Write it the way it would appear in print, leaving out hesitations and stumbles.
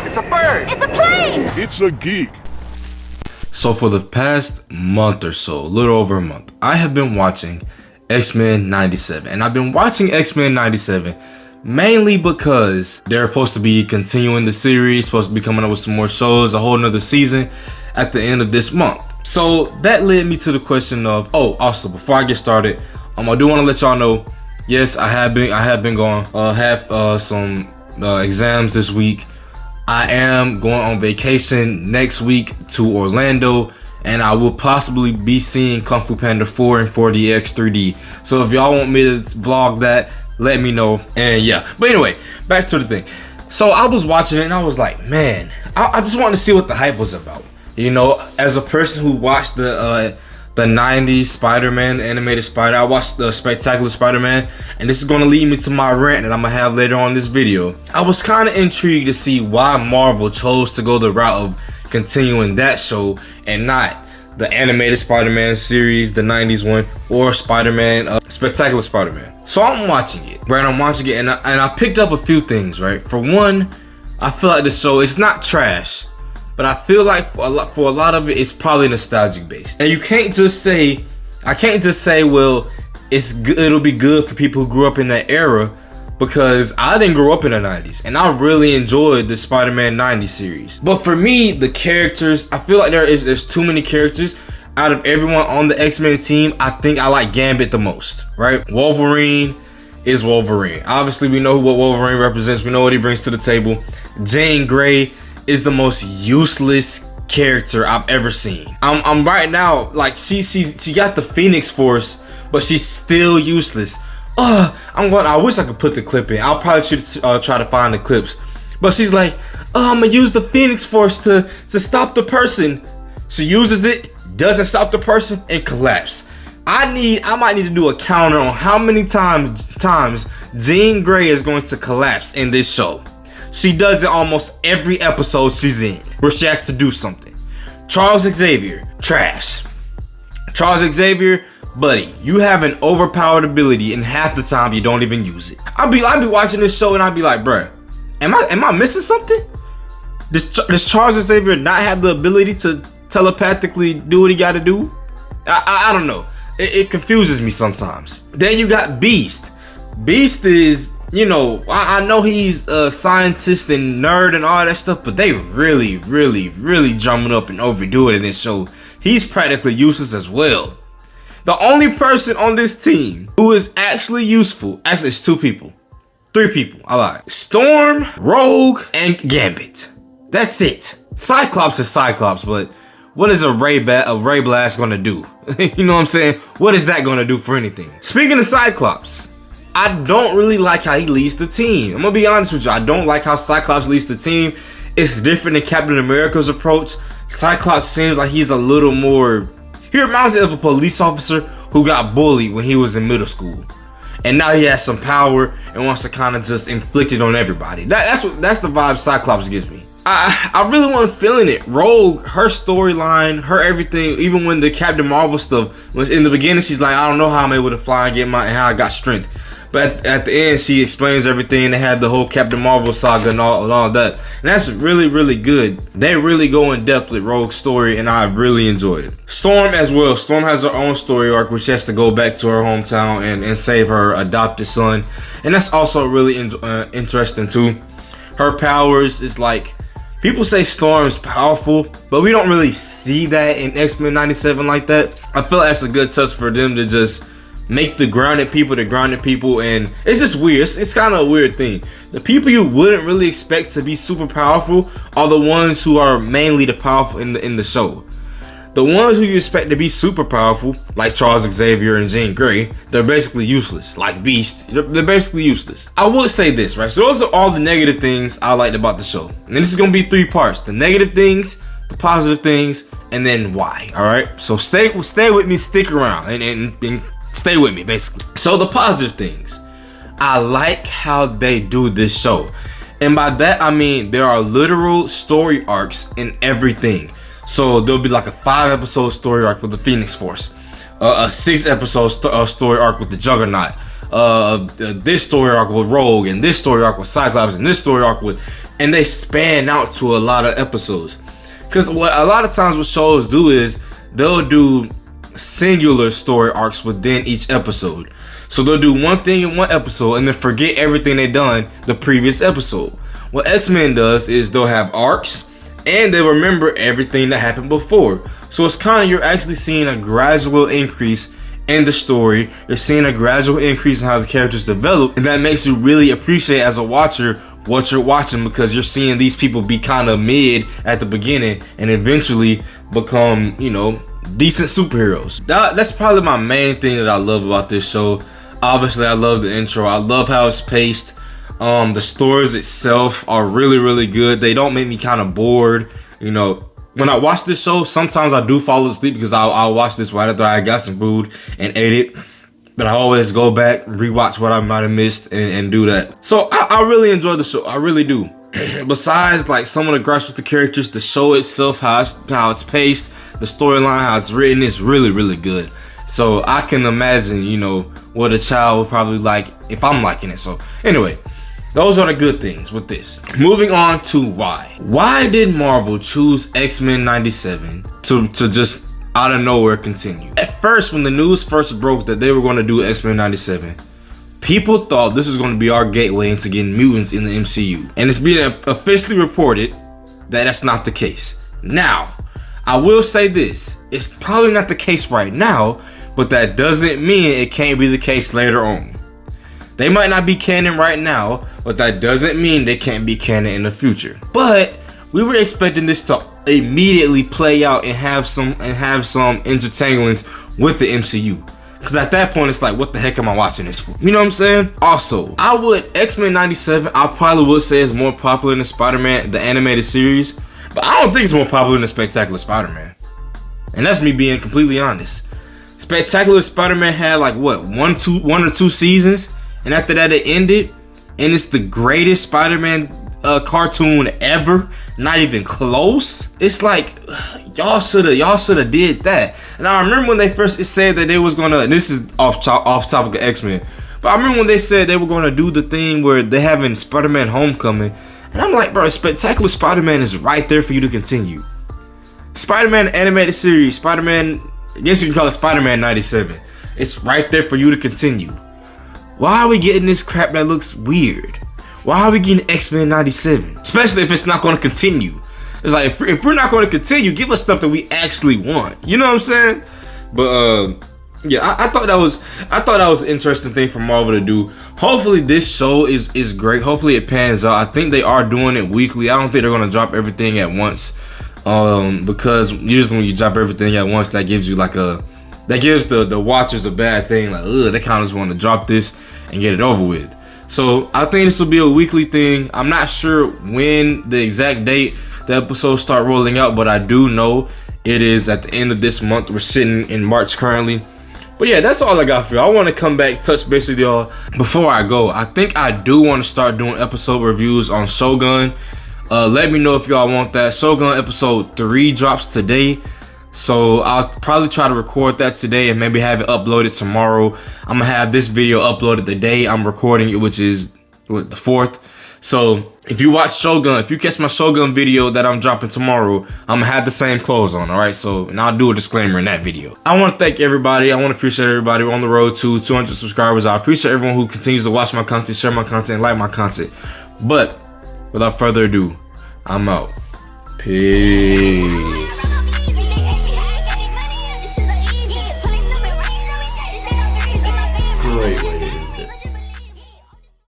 It's a bird. It's a plane. It's a geek. So for the past month or so, a little over a month, I have been watching X-Men 97. And I've been watching X-Men 97 mainly because they're supposed to be continuing the series, supposed to be coming up with some more shows, a whole nother season at the end of this month. So that led me to the question of, also before I get started, I do want to let y'all know, yes, I have been going, have some exams this week. I am going on vacation next week to Orlando, and I will possibly be seeing Kung Fu Panda 4 and 4DX 3D. So if y'all want me to vlog that, let me know. And yeah, but anyway, back to the thing. So I was watching it and I was like, man, I just wanted to see what the hype was about. You know, as a person who watched the 90s Spider-Man, the animated Spider, I watched the Spectacular Spider-Man, and this is going to lead me to my rant that I'm going to have later on in this video. I was kind of intrigued to see why Marvel chose to go the route of continuing that show and not the animated Spider-Man series, the 90s one, or Spider-Man, Spectacular Spider-Man. So I'm watching it, right? I'm watching it, and I picked up a few things, right? For one, I feel like the show is not trash, but I feel like for a lot of it, it's probably nostalgic based. And you can't just say, well, it's good, it'll be good for people who grew up in that era, because I didn't grow up in the 90s, and I really enjoyed the Spider-Man 90 series. But for me, the characters, I feel like there's too many characters. Out of everyone on the X-Men team, I think I like Gambit the most, right? Wolverine is Wolverine. Obviously, we know what Wolverine represents. We know what he brings to the table. Jean Grey is the most useless character I've ever seen. I'm right now, like, she got the Phoenix Force, but she's still useless. I wish I could put the clip in. I'll probably should try to find the clips. But she's like, I'm gonna use the Phoenix Force to stop the person. She uses it, doesn't stop the person, and collapse. I might need to do a counter on how many times Jean Grey is going to collapse in this show. She does it almost every episode she's in, where she has to do something. Charles Xavier, trash. Charles Xavier, buddy, you have an overpowered ability, and half the time you don't even use it. I'll be watching this show and I'll be like, bruh, am I missing something? Does Charles Xavier not have the ability to telepathically do what he got to do? I don't know. It confuses me sometimes. Then you got Beast. Beast is, you know, I know he's a scientist and nerd and all that stuff, but they really drum it up and overdo it in this show. He's practically useless as well. The only person on this team who is actually useful, actually it's 3 people, I lied. Storm, Rogue, and Gambit. That's it. Cyclops is Cyclops, but what is a Ray Blast gonna do? You know what I'm saying? What is that gonna do for anything? Speaking of Cyclops, I don't really like how he leads the team. I'm gonna be honest with you. I don't like how Cyclops leads the team. It's different than Captain America's approach. Cyclops seems like he's a little more... He reminds me of a police officer who got bullied when he was in middle school, and now he has some power and wants to kind of just inflict it on everybody. That's the vibe Cyclops gives me. I really wasn't feeling it. Rogue, her storyline, her everything, even when the Captain Marvel stuff was in the beginning, she's like, I don't know how I'm able to fly and how I got strength. But at the end, she explains everything. They had the whole Captain Marvel saga and all that. And that's really good. They really go in depth with Rogue's story, and I really enjoy it. Storm as well. Storm has her own story arc, which has to go back to her hometown and save her adopted son. And that's also really interesting too. Her powers is like, people say Storm's powerful, but we don't really see that in X-Men 97 like that. I feel like that's a good touch for them to just make the grounded people, and it's just weird. It's kind of a weird thing. The people you wouldn't really expect to be super powerful are the ones who are mainly the powerful in the show. The ones who you expect to be super powerful, like Charles Xavier and Jean Grey, they're basically useless. Like Beast, they're basically useless. I would say this, right? So those are all the negative things I liked about the show. And this is gonna be 3 parts: the negative things, the positive things, and then why. All right. So stay with me, stick around, and stay with me, basically. So the positive things, I like how they do this show, and by that I mean there are literal story arcs in everything. So there'll be like a 5-episode story arc with the Phoenix Force, a 6-episode story arc with the Juggernaut, this story arc with Rogue, and this story arc with Cyclops, and this story arc with and they span out to a lot of episodes. Because what a lot of times what shows do is they'll do singular story arcs within each episode. So they'll do one thing in one episode and then forget everything they done the previous episode. What X-Men does is they'll have arcs and they'll remember everything that happened before. So it's kind of, you're actually seeing a gradual increase in the story. You're seeing a gradual increase in how the characters develop, and that makes you really appreciate as a watcher what you're watching, because you're seeing these people be kind of mid at the beginning and eventually become, you know, decent superheroes. That's probably my main thing that I love about this show. Obviously, I love the intro. I love how it's paced. The stories itself are really, really good. They don't make me kind of bored. You know, when I watch this show, sometimes I do fall asleep because I'll watch this right after I got some food and ate it. But I always go back, rewatch what I might have missed, and do that. So I really enjoy the show. I really do. Besides, like, some of the gripes with the characters, the show itself, how it's paced, the storyline, how it's written, is really, really good. So I can imagine, you know, what a child would probably like if I'm liking it. So anyway, those are the good things with this. Moving on to why. Why did Marvel choose X-Men 97 to just out of nowhere continue? At first, when the news first broke that they were going to do X-Men 97, people thought this was going to be our gateway into getting mutants in the MCU. And it's being officially reported that that's not the case. Now, I will say this. It's probably not the case right now, but that doesn't mean it can't be the case later on. They might not be canon right now, but that doesn't mean they can't be canon in the future. But we were expecting this to immediately play out and have some intertanglements with the MCU. Because at that point, it's like, what the heck am I watching this for? You know what I'm saying? Also, X-Men 97, I probably would say is more popular than Spider-Man, the animated series. But I don't think it's more popular than Spectacular Spider-Man. And that's me being completely honest. Spectacular Spider-Man had like, what, one or two seasons? And after that, it ended. And it's the greatest Spider-Man cartoon ever. Not even close. It's like, y'all shoulda did that. And I remember when they first said that they was gonna, and this is off topic of X-Men, but I remember when they said they were gonna do the thing where they having Spider-Man Homecoming, and I'm like, bro, Spectacular Spider-Man is right there for you to continue. Spider-Man animated series, Spider-Man, I guess you can call it Spider-Man 97. It's right there for you to continue. Why are we getting this crap that looks weird? Why are we getting X-Men 97? Especially if it's not going to continue. It's like, if we're not going to continue, give us stuff that we actually want. You know what I'm saying? But yeah, I thought that was an interesting thing for Marvel to do. Hopefully this show is great. Hopefully it pans out. I think they are doing it weekly. I don't think they're going to drop everything at once. Because usually when you drop everything at once, that gives you like that gives the watchers a bad thing. Like, they kind of just want to drop this and get it over with. So I think this will be a weekly thing. I'm not sure when the exact date the episodes start rolling out, but I do know it is at the end of this month. We're sitting in March currently. But yeah, that's all I got for you. I want to come back, touch base with y'all. Before I go, I think I do want to start doing episode reviews on Shogun. Let me know if y'all want that. Shogun episode 3 drops today. So I'll probably try to record that today and maybe have it uploaded tomorrow. I'm gonna have this video uploaded the day I'm recording it, which is the 4th. So if you watch Shogun, if you catch my Shogun video that I'm dropping tomorrow, I'm gonna have the same clothes on, alright? So, and I'll do a disclaimer in that video. I want to thank everybody. I want to appreciate everybody. We're on the road to 200 subscribers. I appreciate everyone who continues to watch my content, share my content, like my content. But without further ado, I'm out. Peace.